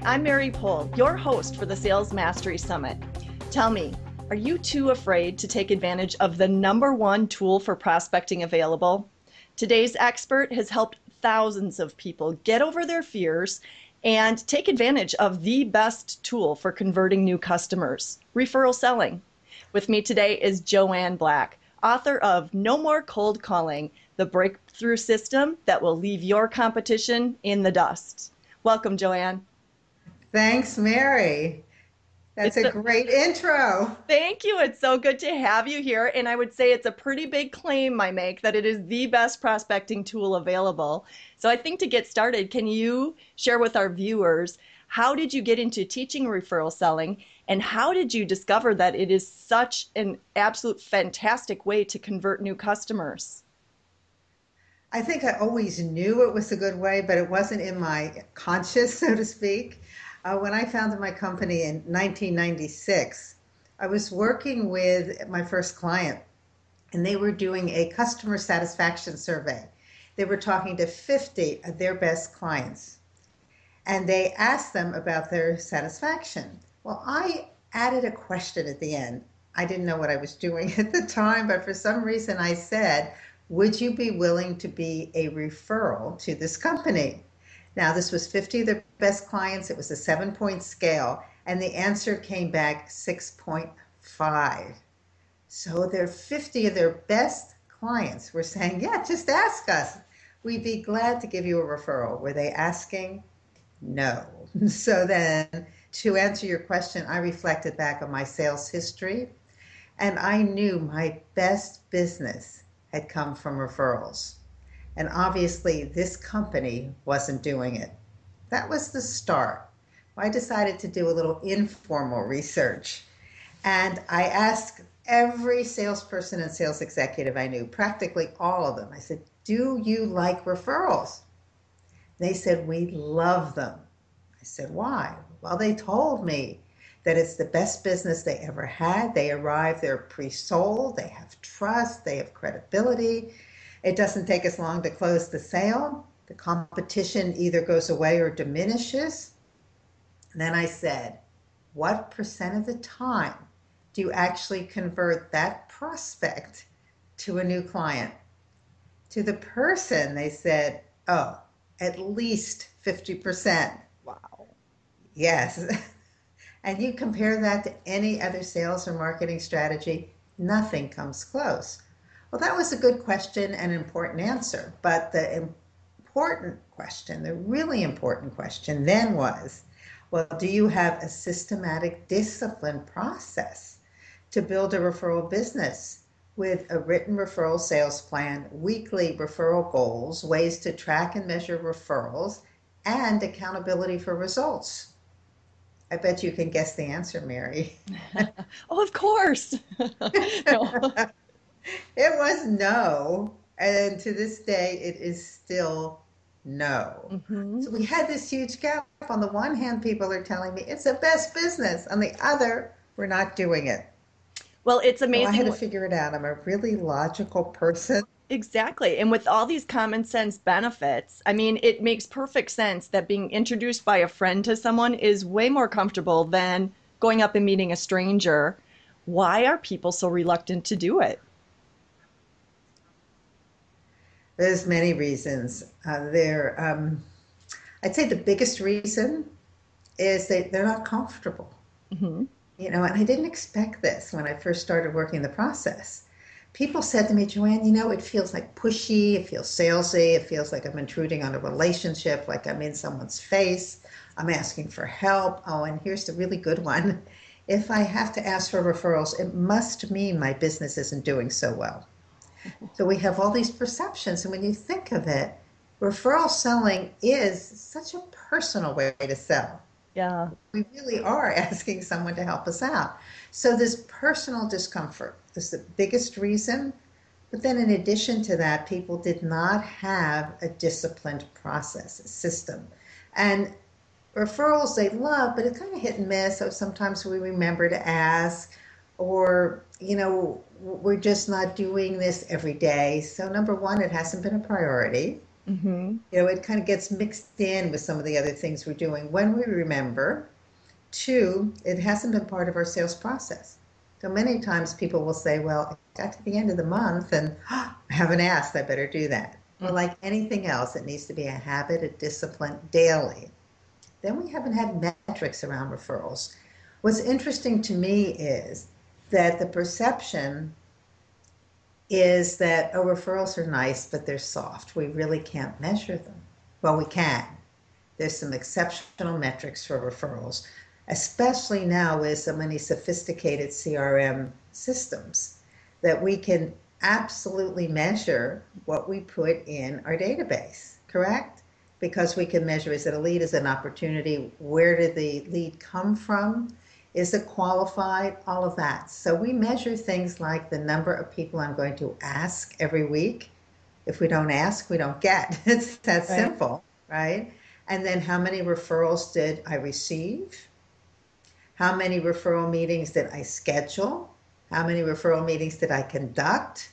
Hi, I'm Mary Pohl, your host for the Sales Mastery Summit. Tell me, are you too afraid to take advantage of the #1 tool for prospecting available? Today's expert has helped thousands of people get over their fears and take advantage of the best tool for converting new customers, referral selling. With me today is Joanne Black, author of No More Cold Calling, the breakthrough system that will leave your competition in the dust. Welcome, Joanne. Thanks, Mary. That's a great intro. Thank you. It's so good to have you here. And I would say it's a pretty big claim I make that it is the best prospecting tool available. So I think to get started, can you share with our viewers, how did you get into teaching referral selling, and how did you discover that it is such an absolute fantastic way to convert new customers? I think I always knew it was a good way, but it wasn't in my conscious, so to speak. When I founded my company in 1996, I was working with my first client, and they were doing a customer satisfaction survey. They were talking to 50 of their best clients, and they asked them about their satisfaction. Well, I added a question at the end. I didn't know what I was doing at the time, but for some reason I said, would you be willing to be a referral to this company? Now, this was 50 of their best clients. It was a 7-point scale, and the answer came back 6.5. So their 50 of their best clients were saying, yeah, just ask us. We'd be glad to give you a referral. Were they asking? No. So then, to answer your question, I reflected back on my sales history, and I knew my best business had come from referrals. And obviously, this company wasn't doing it. That was the start. I decided to do a little informal research. And I asked every salesperson and sales executive I knew, practically all of them, I said, do you like referrals? They said, we love them. I said, why? Well, they told me that it's the best business they ever had. They arrive, they're pre-sold, they have trust, they have credibility. It doesn't take as long to close the sale. The competition either goes away or diminishes. And then I said, what percent of the time do you actually convert that prospect to a new client? To the person, they said, oh, at least 50%. Wow. Yes. And you compare that to any other sales or marketing strategy, nothing comes close. Well, that was a good question and an important answer. But the important question, the really important question then was, well, do you have a systematic, disciplined process to build a referral business with a written referral sales plan, weekly referral goals, ways to track and measure referrals, and accountability for results? I bet you can guess the answer, Mary. Oh, of course. No. It was no. And to this day, it is still no. Mhm. So we had this huge gap. On the one hand, people are telling me it's the best business. On the other, we're not doing it. Well, it's So I had to amazing. figure it out. I'm a really logical person. Exactly. And with all these common sense benefits, I mean, it makes perfect sense that being introduced by a friend to someone is way more comfortable than going up and meeting a stranger. Why are people so reluctant to do it? There's many reasons. I'd say the biggest reason is they're not comfortable. Hmm. And I didn't expect this when I first started working the process. People said to me, Joanne, it feels like pushy, it feels salesy, it feels like I'm intruding on a relationship, like I'm in someone's face, I'm asking for help. Oh, and here's the really good one. If I have to ask for referrals, it must mean my business isn't doing so well. So we have all these perceptions, and when you think of it, referral selling is such a personal way to sell. Yeah. We really are asking someone to help us out. So this personal discomfort is the biggest reason. But then in addition to that, people did not have a disciplined process, a system. And referrals they love, but it's kind of hit and miss. So sometimes we remember to ask, or, we're just not doing this every day. So number one, it hasn't been a priority. It kind of gets mixed in with some of the other things we're doing when we remember. Two, it hasn't been part of our sales process. So many times people will say, well, I got to the end of the month and I haven't asked, I better do that. Well, like anything else, it needs to be a habit, a discipline daily. Then we haven't had metrics around referrals. What's interesting to me is that the perception is that, oh, referrals are nice, but they're soft. We really can't measure them. Well, we can. There's some exceptional metrics for referrals, especially now with so many sophisticated CRM systems that we can absolutely measure what we put in our database, correct? Because we can measure, is it a lead, is it an opportunity, where did the lead come from, is it qualified, all of that. So we measure things like the number of people I'm going to ask every week. If we don't ask, we don't get. It's that simple, right? And then how many referrals did I receive? How many referral meetings did I schedule? How many referral meetings did I conduct?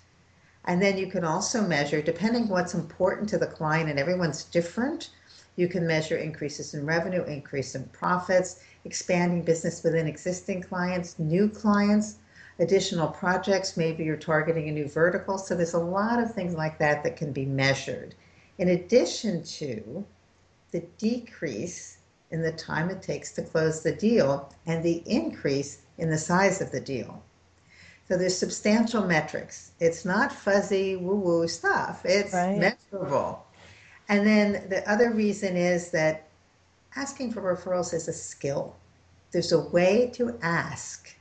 And then you can also measure, depending what's important to the client, and everyone's different, you can measure increases in revenue, increase in profits, expanding business within existing clients, new clients, additional projects, maybe you're targeting a new vertical. So there's a lot of things like that that can be measured. In addition to the decrease in the time it takes to close the deal and the increase in the size of the deal. So there's substantial metrics. It's not fuzzy woo-woo stuff. It's measurable. And then the other reason is that asking for referrals is a skill. There's a way to ask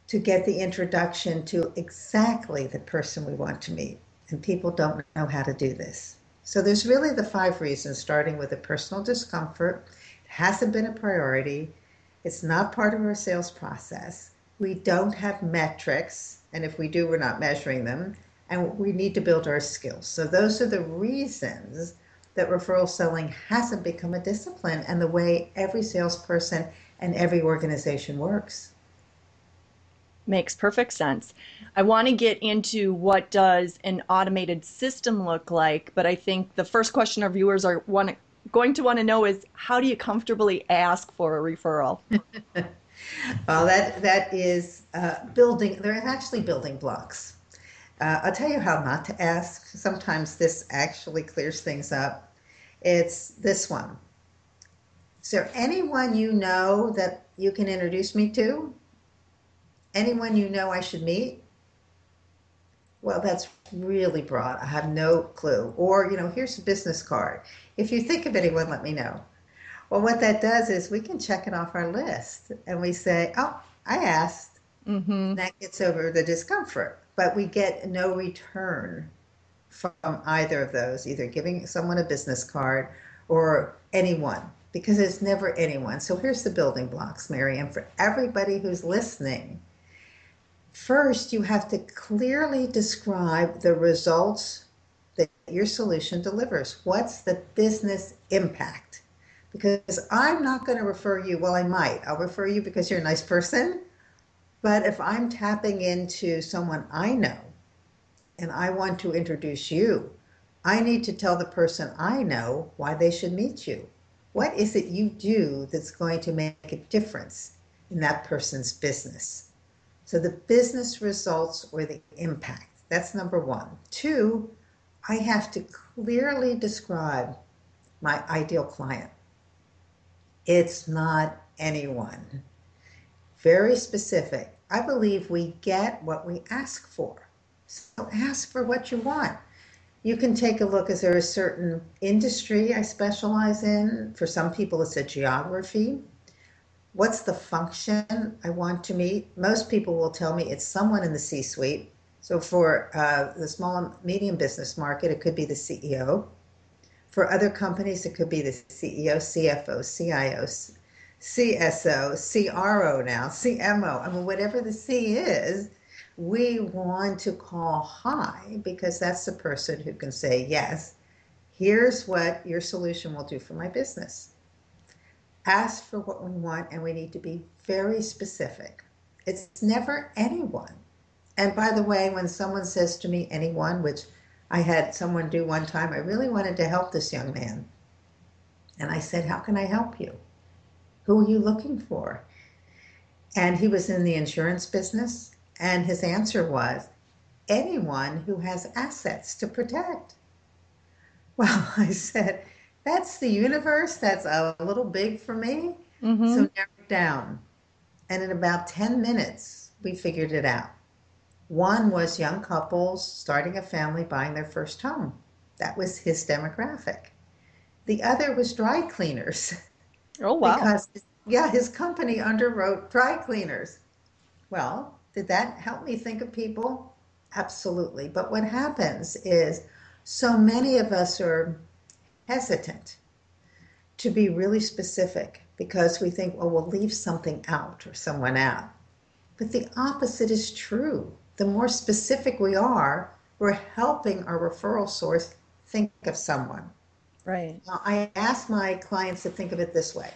to get the introduction to exactly the person we want to meet. And people don't know how to do this. So there's really the 5 reasons, starting with the personal discomfort. It hasn't been a priority. It's not part of our sales process. We don't have metrics. And if we do, we're not measuring them. And we need to build our skills. So those are the reasons that referral selling hasn't become a discipline and the way every salesperson and every organization works. Makes perfect sense. I want to get into what does an automated system look like, but I think the first question our viewers are going to want to know is, how do you comfortably ask for a referral? Well, that is building. They're actually building blocks. I'll tell you how not to ask. Sometimes this actually clears things up. It's this one. Is there anyone you know that you can introduce me to? Anyone you know I should meet? Well, that's really broad. I have no clue. Or, here's a business card. If you think of anyone, let me know. Well, what that does is we can check it off our list and we say, oh, I asked. That gets over the discomfort, but we get no return from either of those, either giving someone a business card or anyone, because it's never anyone. So here's the building blocks, Mary, and for everybody who's listening. First, you have to clearly describe the results that your solution delivers. What's the business impact? Because I'm not going to refer you, well, I might. I'll refer you because you're a nice person. But if I'm tapping into someone I know and I want to introduce you, I need to tell the person I know why they should meet you. What is it you do that's going to make a difference in that person's business? So the business results or the impact, that's number 1. 2, I have to clearly describe my ideal client. It's not anyone. Very specific. I believe we get what we ask for. So ask for what you want. You can take a look, is there a certain industry I specialize in? For some people, it's a geography. What's the function I want to meet? Most people will tell me it's someone in the C-suite. So for the small and medium business market, it could be the CEO. For other companies, it could be the CEO, CFO, CIO, CSO, CRO now, CMO. I mean, whatever the C is, we want to call high because that's the person who can say, yes, here's what your solution will do for my business. Ask for what we want, and we need to be very specific. It's never anyone. And by the way, when someone says to me anyone, which I had someone do one time, I really wanted to help this young man. And I said, how can I help you? Who are you looking for? And he was in the insurance business. And his answer was, anyone who has assets to protect. Well, I said, that's the universe. That's a little big for me. So Mm-hmm. narrow it down. And in about 10 minutes, we figured it out. One was young couples starting a family, buying their first home. That was his demographic. The other was dry cleaners Oh, wow. because, yeah, his company underwrote dry cleaners. Well, did that help me think of people? Absolutely. But what happens is so many of us are hesitant to be really specific because we think, well, we'll leave something out or someone out. But the opposite is true. The more specific we are, we're helping our referral source think of someone. Right. Now, I ask my clients to think of it this way.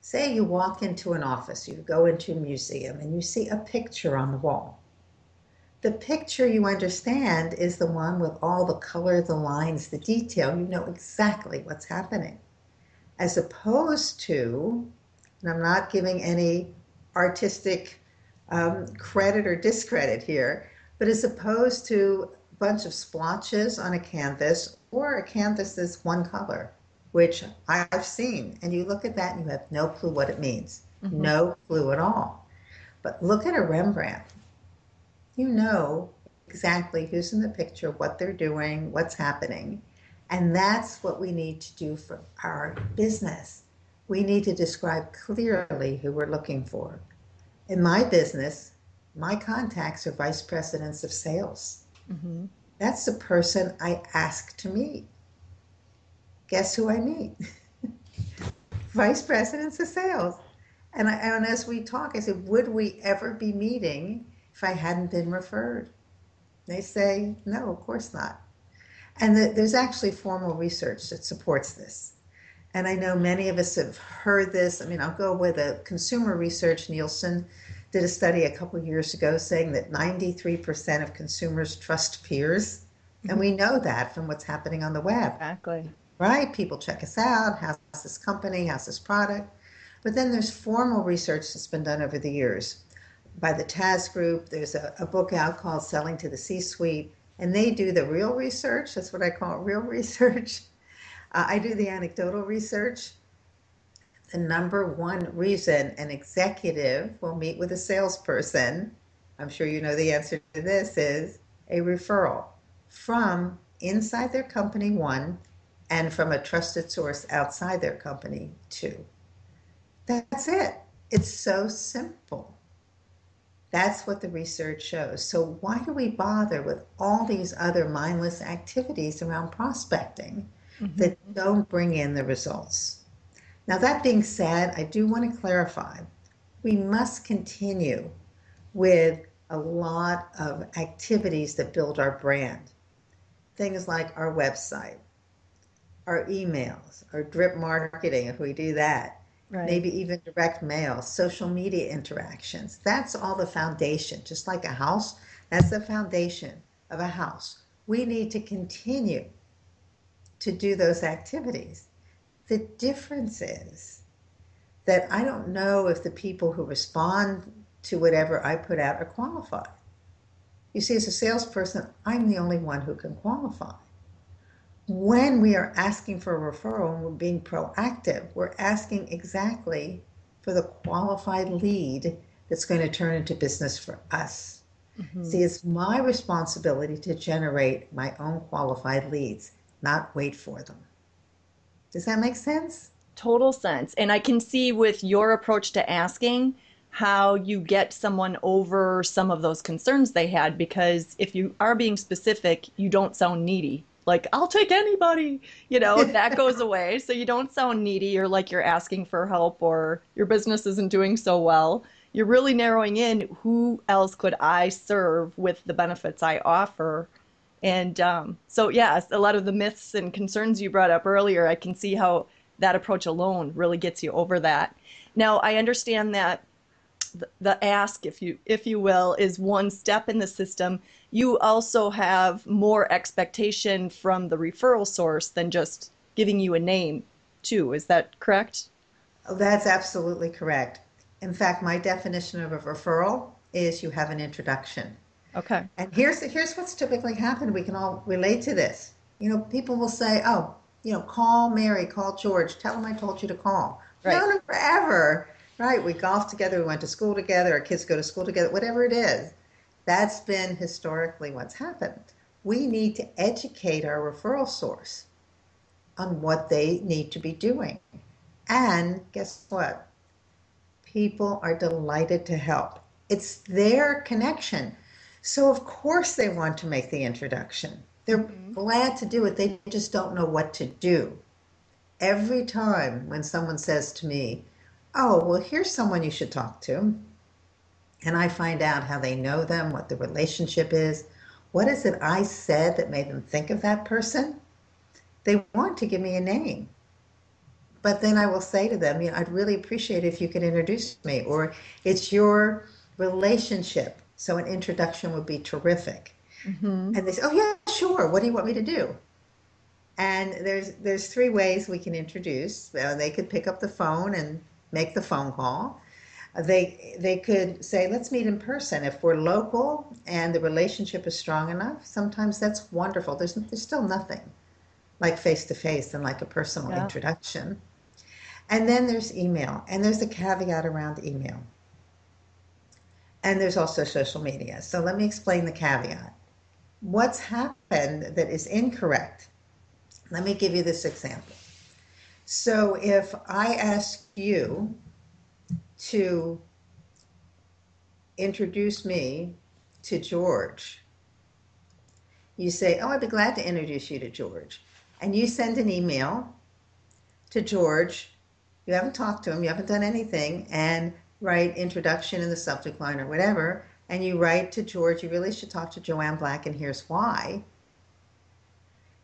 Say you walk into an office, you go into a museum, and you see a picture on the wall. The picture you understand is the one with all the color, the lines, the detail. You know exactly what's happening. As opposed to, and I'm not giving any artistic credit or discredit here, but as opposed to a bunch of splotches on a canvas or a canvas that's one color, which I've seen, and you look at that and you have no clue what it means, Mm-hmm. no clue at all. But look at a Rembrandt. You know exactly who's in the picture, what they're doing, what's happening. And that's what we need to do for our business. We need to describe clearly who we're looking for. In my business, my contacts are vice presidents of sales. Mm-hmm. That's the person I ask to meet. Guess who I meet? Vice presidents of sales. And as we talk, I said, would we ever be meeting if I hadn't been referred? They say, no, of course not. And there's actually formal research that supports this. And I know many of us have heard this. I mean, I'll go with a consumer research. Nielsen did a study a couple of years ago saying that 93% of consumers trust peers. And Mm-hmm. we know that from what's happening on the web, Exactly. right? People check us out. How's this company? How's this product? But then there's formal research that's been done over the years by the Taz Group. There's a book out called Selling to the C-Suite, and they do the real research. That's what I call real research. I do the anecdotal research. The number one reason an executive will meet with a salesperson, I'm sure you know the answer to this, is a referral from inside their company, one, and from a trusted source outside their company, two. That's it. It's so simple. That's what the research shows. So why do we bother with all these other mindless activities around prospecting that Mm-hmm. don't bring in the results? Now, that being said, I do want to clarify, we must continue with a lot of activities that build our brand. Things like our website, our emails, our drip marketing, if we do that, Right. maybe even direct mail, social media interactions. That's all the foundation. Just like a house, that's the foundation of a house. We need to continue to do those activities. The difference is that I don't know if the people who respond to whatever I put out are qualified. You see, as a salesperson, I'm the only one who can qualify. When we are asking for a referral and we're being proactive, we're asking exactly for the qualified lead that's going to turn into business for us. Mm-hmm. See, it's my responsibility to generate my own qualified leads, not wait for them. Does that make sense? Total sense. And I can see with your approach to asking how you get someone over some of those concerns they had, because if you are being specific, you don't sound needy. Like, I'll take anybody, that goes away. So you don't sound needy or like you're asking for help or your business isn't doing so well. You're really narrowing in who else could I serve with the benefits I offer. And so, yes, a lot of the myths and concerns you brought up earlier, I can see how that approach alone really gets you over that. Now, I understand that the ask, if you will, is one step in the system. you also have more expectation from the referral source than just giving you a name, too. Is that correct? Oh, that's absolutely correct. In fact, my definition of a referral is you have an introduction. Okay. And here's what's typically happened. We can all relate to this. People will say, "Oh, call Mary, call George, tell them I told you to call." We've Right. known them forever, right? We golfed together, we went to school together, our kids go to school together, whatever it is. That's been historically what's happened. We need to educate our referral source on what they need to be doing. And guess what? People are delighted to help. It's their connection. So, of course, they want to make the introduction. They're Hmm. glad to do it. They just don't know what to do. Every time when someone says to me, "Oh, well, here's someone you should talk to," and I find out how they know them, what the relationship is, what is it I said that made them think of that person, they want to give me a name. But then I will say to them, I'd really appreciate it if you could introduce me, or it's your relationship. So an introduction would be terrific. Hmm. And they say, "Oh yeah, sure. What do you want me to do?" And there's three ways we can introduce. They could pick up the phone and make the phone call. They could say, "Let's meet in person." If we're local and the relationship is strong enough, sometimes that's wonderful. There's still nothing like face to face and like a personal Yeah. introduction. And then there's email, and there's a caveat around email. And there's also social media. So let me explain the caveat. What's happened that is incorrect? Let me give you this example. So if I ask you to introduce me to George, you say, "Oh, I'd be glad to introduce you to George." And you send an email to George. You haven't talked to him, you haven't done anything, and write introduction in the subject line or whatever, and you write to George, "You really should talk to Joanne Black, and here's why."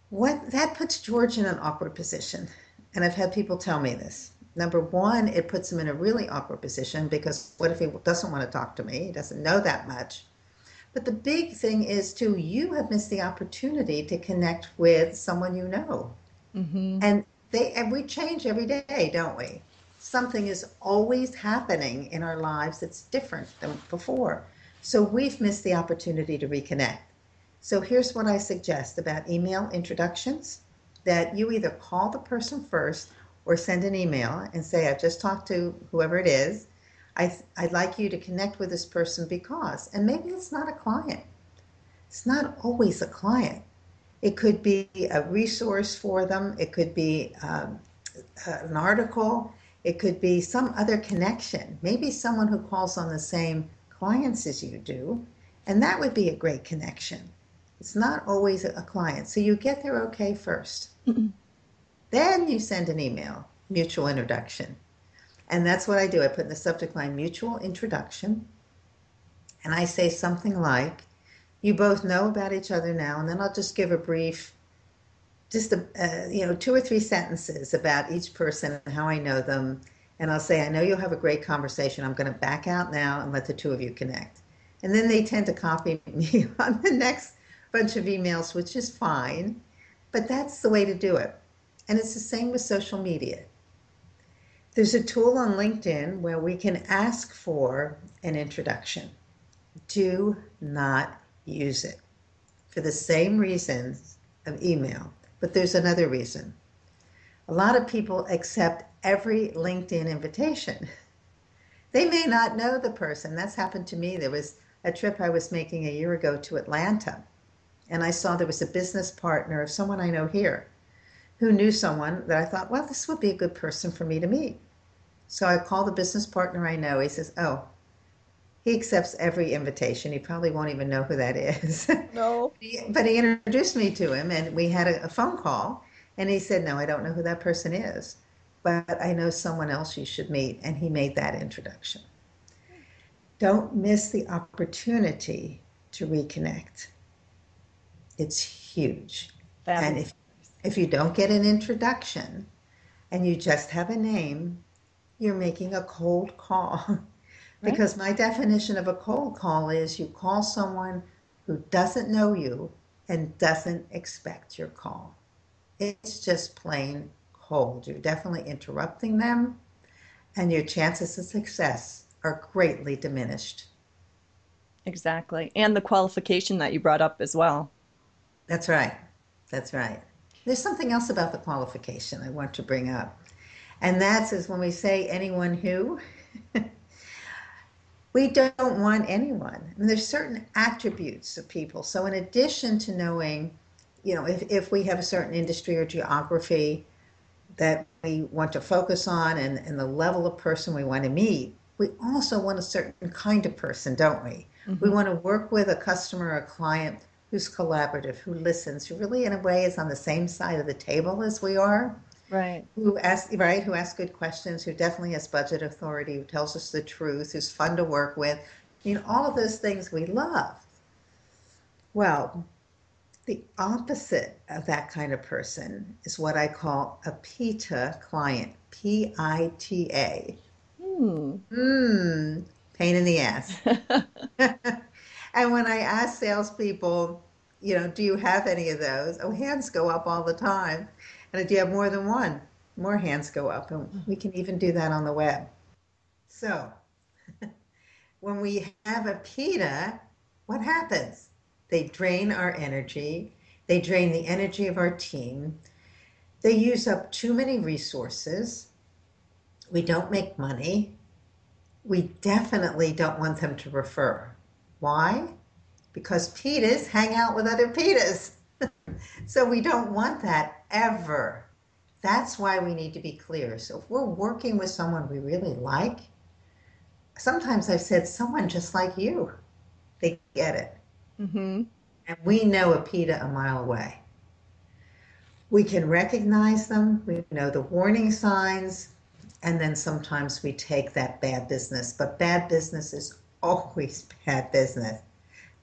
What that puts George in an awkward position. And I've had people tell me this. Number one, it puts him in a really awkward position because what if he doesn't want to talk to me? He doesn't know that much. But the big thing is, too, you have missed the opportunity to connect with someone you know. Hmm. And we change every day, don't we? Something is always happening in our lives that's different than before. So we've missed the opportunity to reconnect. So here's what I suggest about email introductions, that you either call the person first or send an email and say, "I've just talked to whoever it is. I'd like you to connect with this person because," and maybe it's not a client. It's not always a client. It could be a resource for them. It could be an article. It could be some other connection. Maybe someone who calls on the same clients as you do. And that would be a great connection. It's not always a client. So you get there okay first. Then you send an email, mutual introduction. And that's what I do. I put in the subject line mutual introduction. And I say something like, "You both know about each other now." And then I'll just give a brief, just two or three sentences about each person and how I know them. And I'll say, "I know you'll have a great conversation. I'm going to back out now and let the two of you connect." And then they tend to copy me on the next bunch of emails, which is fine. But that's the way to do it. And it's the same with social media. There's a tool on LinkedIn where we can ask for an introduction. Do not use it for the same reasons of email. But there's another reason. A lot of people accept every LinkedIn invitation. They may not know the person. That's happened to me. There was a trip I was making a year ago to Atlanta, and I saw there was a business partner of someone I know here who knew someone that I thought, well, this would be a good person for me to meet. So I called the business partner I know. He says, "Oh, he accepts every invitation. He probably won't even know who that is." No. But he introduced me to him, and we had a phone call. And he said, "No, I don't know who that person is, but I know someone else you should meet." And he made that introduction. Don't miss the opportunity to reconnect. It's huge. And Fabulous. if you don't get an introduction and you just have a name, you're making a cold call. Right. Because my definition of a cold call is you call someone who doesn't know you and doesn't expect your call. It's just plain cold. You're definitely interrupting them, and your chances of success are greatly diminished. Exactly. And the qualification that you brought up as well. That's right. That's right. There's something else about the qualification I want to bring up. And that's is when we say anyone who, we don't want anyone. I mean, there's certain attributes of people. So in addition to knowing, if we have a certain industry or geography that we want to focus on and the level of person we want to meet, we also want a certain kind of person, don't we? We Mm-hmm. want to work with a customer or a client who's collaborative, who listens, who really in a way is on the same side of the table as we are, Right. who asks good questions, who definitely has budget authority, who tells us the truth, who's fun to work with. All of those things we love. Well, the opposite of that kind of person is what I call a pita client, Pita. Hmm. Pain in the ass. And when I ask salespeople, do you have any of those? Oh, hands go up all the time. And if you have more than one, more hands go up. And we can even do that on the web. So when we have a pita, what happens? They drain our energy. They drain the energy of our team. They use up too many resources. We don't make money. We definitely don't want them to refer. Why? Because pitas hang out with other pitas. So we don't want that ever. That's why we need to be clear. So if we're working with someone we really like, sometimes I've said someone just like you, they get it. Mm-hmm. And we know a pita a mile away. We can recognize them, we know the warning signs, and then sometimes we take that bad business. But bad business is always bad business.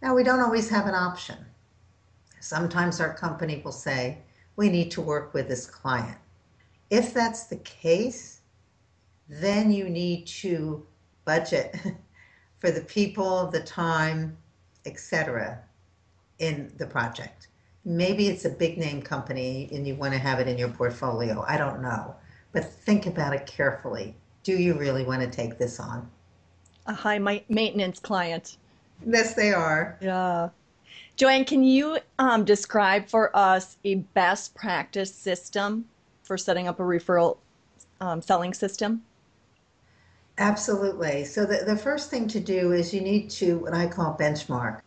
Now, we don't always have an option. Sometimes our company will say, we need to work with this client. If that's the case, then you need to budget for the people, the time, etc. in the project. Maybe it's a big name company and you want to have it in your portfolio. I don't know. But think about it carefully. Do you really want to take this on? A high maintenance client. Yes, they are. Yeah. Joanne, can you describe for us a best practice system for setting up a referral selling system? Absolutely. So the first thing to do is you need to, what I call benchmark.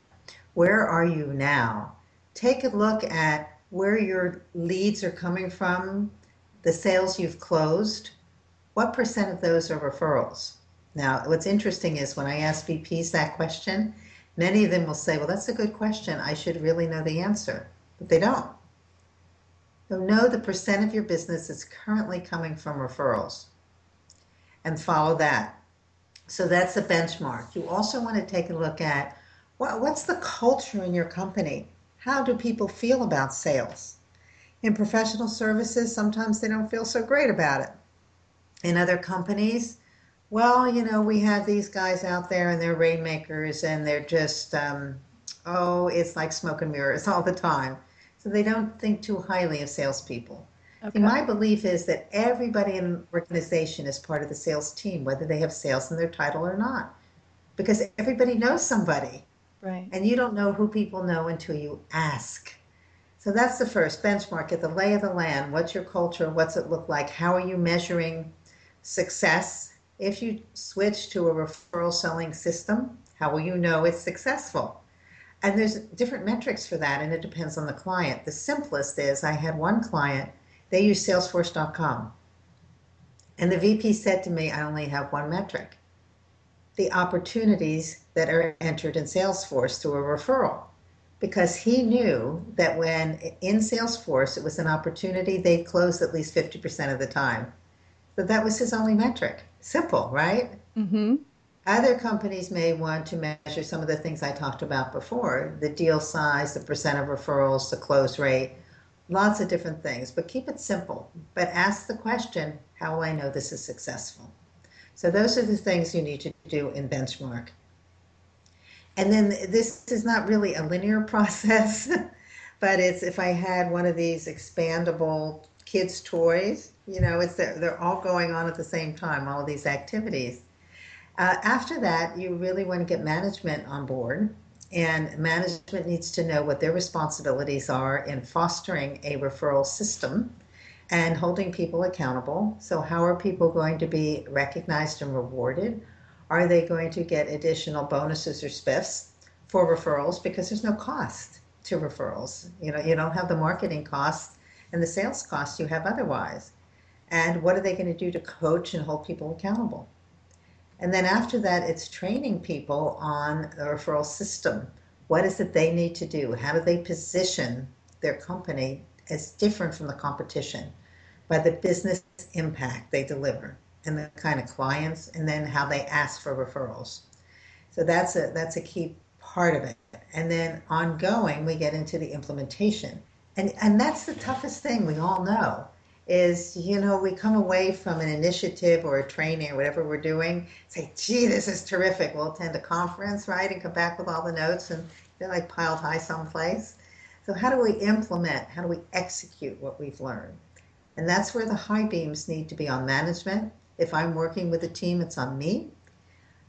Where are you now? Take a look at where your leads are coming from, the sales you've closed. What percent of those are referrals? Now, what's interesting is when I ask VPs that question, many of them will say, well, that's a good question. I should really know the answer. But they don't. So know the percent of your business is currently coming from referrals and follow that. So that's a benchmark. You also want to take a look at what's the culture in your company? How do people feel about sales? In professional services, sometimes they don't feel so great about it. In other companies, well, we have these guys out there and they're rainmakers and they're just, oh, it's like smoke and mirrors all the time. So they don't think too highly of salespeople. See, Okay. my belief is that everybody in an organization is part of the sales team, whether they have sales in their title or not, because everybody knows somebody. Right. And you don't know who people know until you ask. So that's the first benchmark. Get the lay of the land. What's your culture? What's it look like? How are you measuring success? If you switch to a referral selling system, how will you know it's successful? And there's different metrics for that, and it depends on the client. The simplest is I had one client, they use Salesforce.com. And the VP said to me, I only have one metric, the opportunities that are entered in Salesforce through a referral. Because he knew that when in Salesforce it was an opportunity, they'd close at least 50% of the time. So that was his only metric. Simple, right? Mm-hmm. Other companies may want to measure some of the things I talked about before, the deal size, the percent of referrals, the close rate, lots of different things. But keep it simple. But ask the question, how will I know this is successful? So those are the things you need to do in benchmark. And then this is not really a linear process, but it's if I had one of these expandable kids' toys, they're all going on at the same time, all of these activities. After that, you really want to get management on board, and management needs to know what their responsibilities are in fostering a referral system and holding people accountable. So, how are people going to be recognized and rewarded? Are they going to get additional bonuses or spiffs for referrals? Because there's no cost to referrals. You don't have the marketing costs and the sales costs you have otherwise. And what are they going to do to coach and hold people accountable? And then after that, it's training people on the referral system. What is it they need to do? How do they position their company as different from the competition by the business impact they deliver and the kind of clients, and then how they ask for referrals. So that's a key part of it. And then ongoing, we get into the implementation. And that's the toughest thing, we all know, is, we come away from an initiative or a training or whatever we're doing, say, gee, this is terrific. We'll attend a conference, right? And come back with all the notes and they're like piled high someplace. So how do we implement? How do we execute what we've learned? And that's where the high beams need to be on management. If I'm working with a team, it's on me.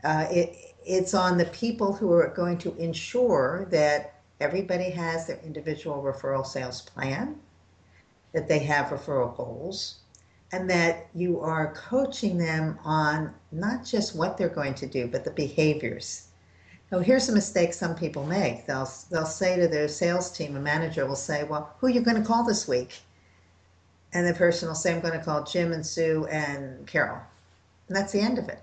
It's on the people who are going to ensure that everybody has their individual referral sales plan, that they have referral goals, and that you are coaching them on not just what they're going to do, but the behaviors. Now, here's a mistake some people make. They'll say to their sales team, a manager will say, well, who are you going to call this week? And the person will say, I'm going to call Jim and Sue and Carol. And that's the end of it.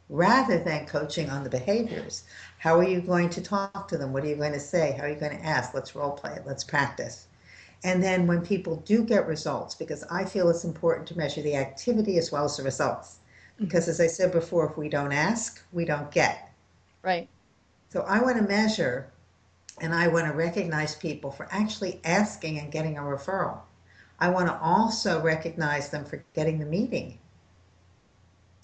Rather than coaching on the behaviors. How are you going to talk to them? What are you going to say? How are you going to ask? Let's role play it. Let's practice. And then when people do get results, because I feel it's important to measure the activity as well as the results. Because as I said before, if we don't ask, we don't get. Right. So I want to measure and I want to recognize people for actually asking and getting a referral. I want to also recognize them for getting the meeting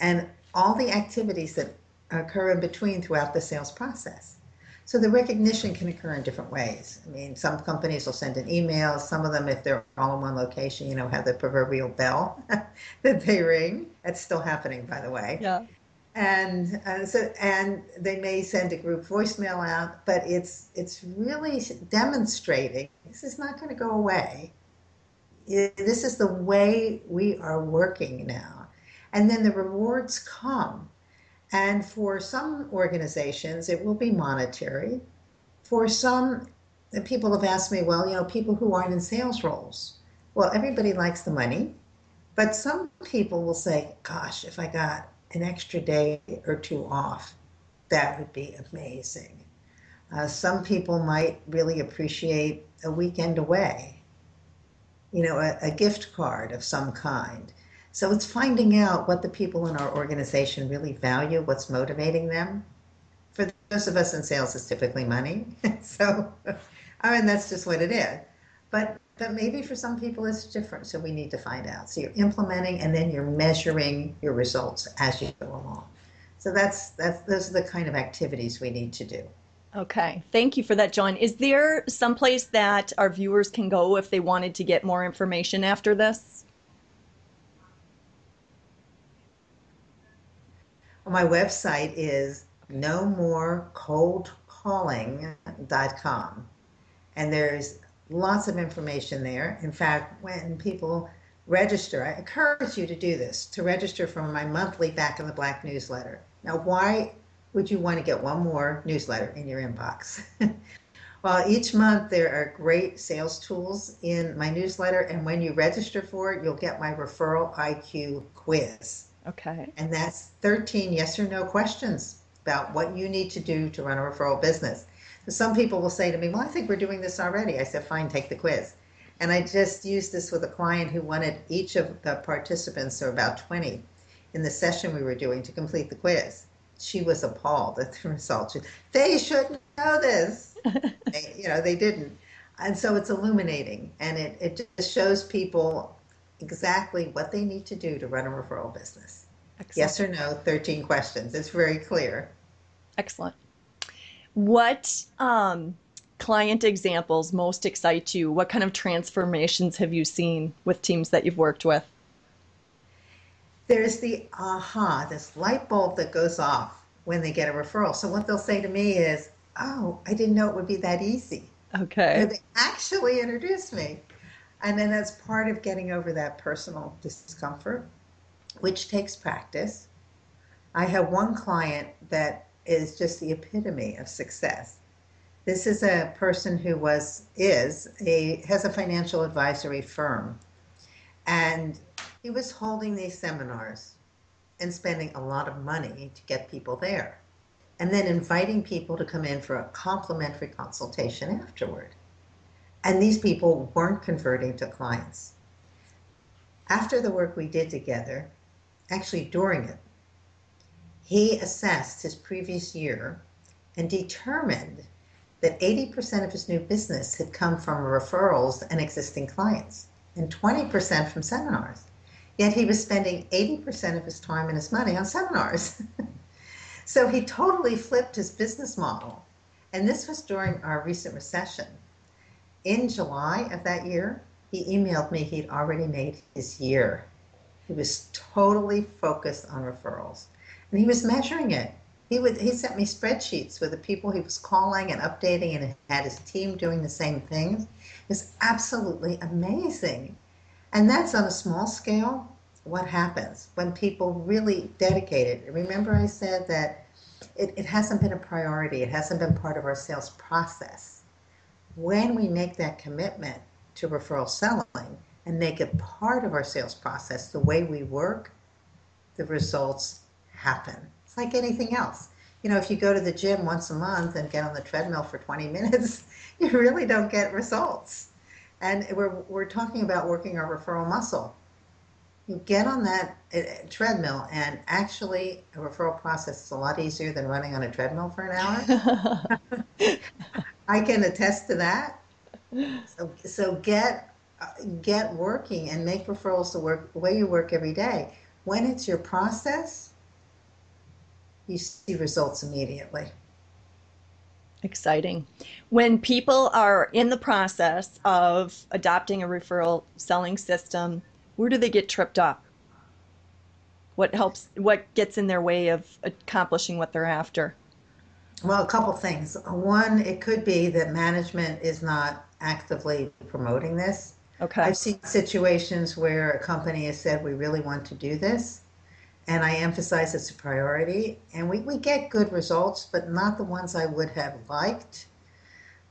and all the activities that occur in between throughout the sales process. So the recognition can occur in different ways. I mean, some companies will send an email. Some of them, if they're all in one location, have the proverbial bell that they ring. That's still happening, by the way. Yeah. And and they may send a group voicemail out, but it's really demonstrating this is not going to go away. This is the way we are working now. And then the rewards come. And for some organizations, it will be monetary. For some, people have asked me, well, people who aren't in sales roles. Well, everybody likes the money. But some people will say, gosh, if I got an extra day or two off, that would be amazing. Some people might really appreciate a weekend away. A gift card of some kind. So it's finding out what the people in our organization really value, what's motivating them. For those of us in sales, it's typically money. So, that's just what it is. But maybe for some people it's different, so we need to find out. So you're implementing and then you're measuring your results as you go along. So those are the kind of activities we need to do. Okay, thank you for that, Joanne. Is there someplace that our viewers can go if they wanted to get more information after this? Well, my website is nomorecoldcalling.com, and there's lots of information there. In fact, when people register, I encourage you to do this, to register for my monthly Back in the Black newsletter. Now, why would you want to get one more newsletter in your inbox? Well, each month there are great sales tools in my newsletter, and when you register for it, you'll get my Referral IQ quiz. Okay. And that's 13 yes or no questions about what you need to do to run a referral business. So some people will say to me, well, I think we're doing this already. I said, fine, take the quiz. And I just used this with a client who wanted each of the participants, or about 20, in the session we were doing to complete the quiz. She was appalled at the results. They should know this. They didn't. And so it's illuminating, and it just shows people exactly what they need to do to run a referral business. Excellent. Yes or no, 13 questions. It's very clear. Excellent. What client examples most excite you? What kind of transformations have you seen with teams that you've worked with? There's the aha, this light bulb that goes off when they get a referral. So what they'll say to me is, oh, I didn't know it would be that easy. Okay. They actually introduced me. And then that's part of getting over that personal discomfort, which takes practice. I have one client that is just the epitome of success. This is a person who has a financial advisory firm, and he was holding these seminars and spending a lot of money to get people there, and then inviting people to come in for a complimentary consultation afterward. And these people weren't converting to clients. After the work we did together, actually during it, he assessed his previous year and determined that 80% of his new business had come from referrals and existing clients, and 20% from seminars. Yet he was spending 80% of his time and his money on seminars. So he totally flipped his business model. And this was during our recent recession. In July of that year, he emailed me he'd already made his year. He was totally focused on referrals. And he was measuring it. He sent me spreadsheets with the people he was calling and updating, and had his team doing the same things. It was absolutely amazing. And that's on a small scale. What happens when people really dedicate it? Remember I said that it hasn't been a priority. It hasn't been part of our sales process. When we make that commitment to referral selling and make it part of our sales process, the way we work, the results happen. It's like anything else. You know, if you go to the gym once a month and get on the treadmill for 20 minutes, you really don't get results. And we're talking about working our referral muscle. You get on that treadmill, and actually a referral process is a lot easier than running on a treadmill for an hour. I can attest to that. So get working and make referrals the way you work every day. When it's your process, you see results immediately. Exciting. When people are in the process of adopting a referral selling system, where do they get tripped up? What gets in their way of accomplishing what they're after? Well, a couple things. One, it could be that management is not actively promoting this. Okay. I've seen situations where a company has said, we really want to do this, and I emphasize it's a priority, and we get good results, but not the ones I would have liked,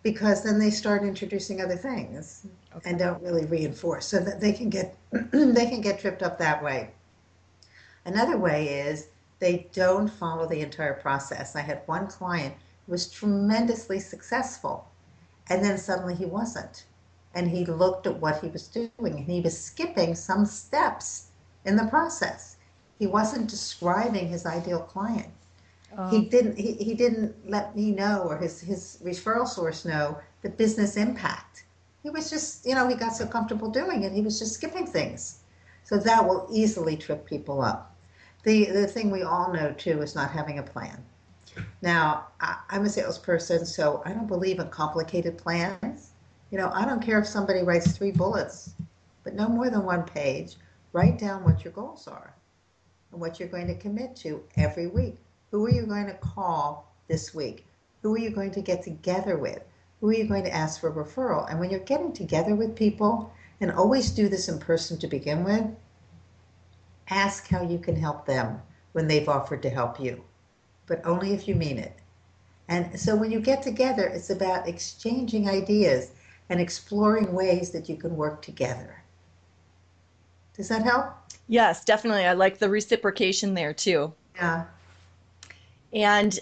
because then they start introducing other things and Okay. don't really reinforce, so that they can get they can get tripped up that way. Another way is they don't follow the entire process. I had one client who was tremendously successful, and then suddenly he wasn't. And he looked at what he was doing, and he was skipping some steps in the process. He wasn't describing his ideal client. Oh, He didn't let me know, or his referral source know, the business impact. He was just, he got so comfortable doing it, he was just skipping things. So that will easily trip people up. The thing we all know too is not having a plan. Now, I'm a salesperson, so I don't believe in complicated plans. I don't care if somebody writes 3 bullets, but no more than one page. Write down what your goals are and what you're going to commit to every week. Who are you going to call this week? Who are you going to get together with? Who are you going to ask for a referral? And when you're getting together with people, and always do this in person to begin with, ask how you can help them when they've offered to help you, but only if you mean it. And so when you get together, it's about exchanging ideas and exploring ways that you can work together. Does that help? yes, definitely. I like the reciprocation there too. Yeah. And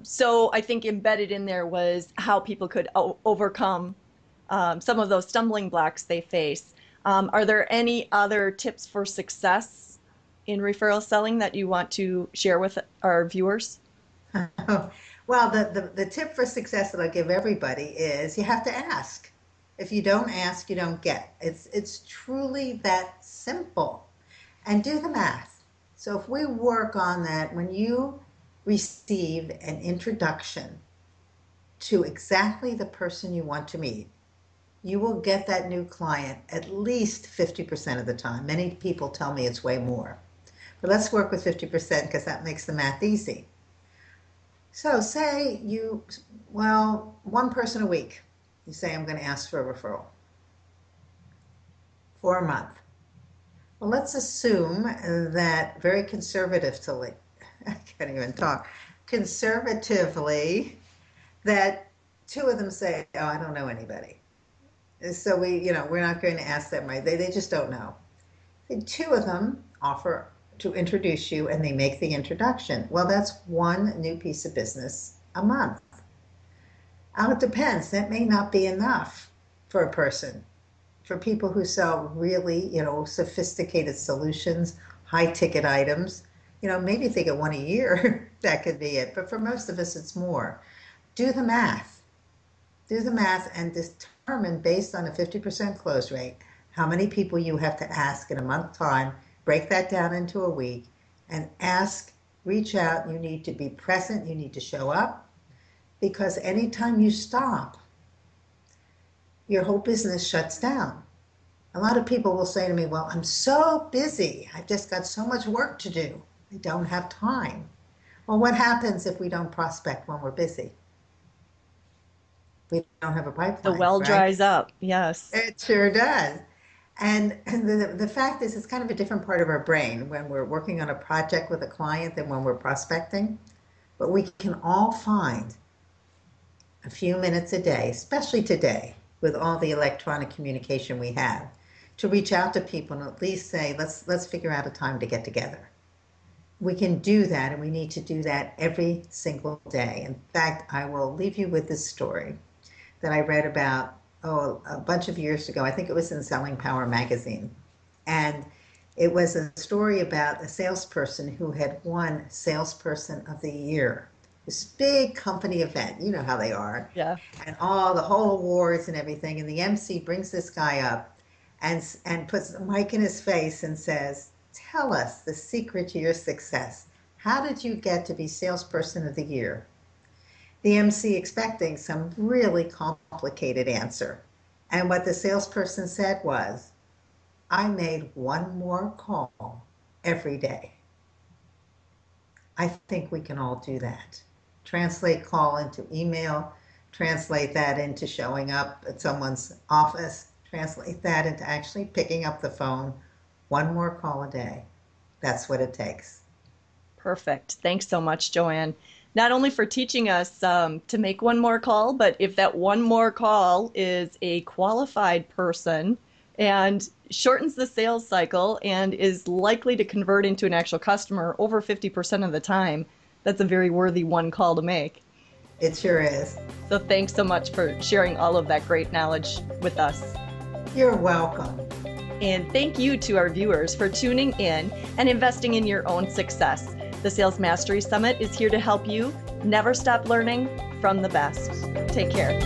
so I think embedded in there was how people could overcome some of those stumbling blocks they face. Are there any other tips for success in referral selling that you want to share with our viewers? Well, the tip for success that I give everybody is you have to ask. If you don't ask, you don't get. It's truly that simple. And do the math. So if we work on that, when you receive an introduction to exactly the person you want to meet, you will get that new client at least 50% of the time. Many people tell me it's way more. But let's work with 50% because that makes the math easy. So say one person a week, you say, I'm going to ask for a referral for a month. Well, let's assume that very conservatively, I can't even talk, conservatively, that two of them say, oh, I don't know anybody. So we're not going to ask them, right? They just don't know. And two of them offer to introduce you and they make the introduction. Well, that's one new piece of business a month. Now it depends. That may not be enough for a person. For people who sell really, sophisticated solutions, high ticket items, maybe if they get one a year, that could be it. But for most of us, it's more. Do the math. Do the math and determine based on a 50% close rate, how many people you have to ask in a month time, break that down into a week and ask, reach out. You need to be present. You need to show up because anytime you stop, your whole business shuts down. A lot of people will say to me, well, I'm so busy. I've just got so much work to do. I don't have time. Well, what happens if we don't prospect when we're busy? We don't have a The pipeline, well right? dries up. Yes. It sure does. And the fact is, it's kind of a different part of our brain when we're working on a project with a client than when we're prospecting. But we can all find a few minutes a day, especially today, with all the electronic communication we have, to reach out to people and at least say, let's figure out a time to get together. We can do that, and we need to do that every single day. In fact, I will leave you with this story that I read about a bunch of years ago. I think it was in Selling Power magazine. And it was a story about a salesperson who had won Salesperson of the Year. This big company event, you know how they are. Yeah. And all the whole awards and everything. And the MC brings this guy up and puts the mic in his face and says, tell us the secret to your success. How did you get to be Salesperson of the Year? The MC expecting some really complicated answer. And what the salesperson said was, I made one more call every day. I think we can all do that. Translate call into email, translate that into showing up at someone's office, translate that into actually picking up the phone. One more call a day. That's what it takes. Perfect. Thanks so much, Joanne. Not only for teaching us to make one more call, but if that one more call is a qualified person and shortens the sales cycle and is likely to convert into an actual customer over 50% of the time, that's a very worthy one call to make. It sure is. So thanks so much for sharing all of that great knowledge with us. You're welcome. And thank you to our viewers for tuning in and investing in your own success. The Sales Mastery Summit is here to help you never stop learning from the best. Take care.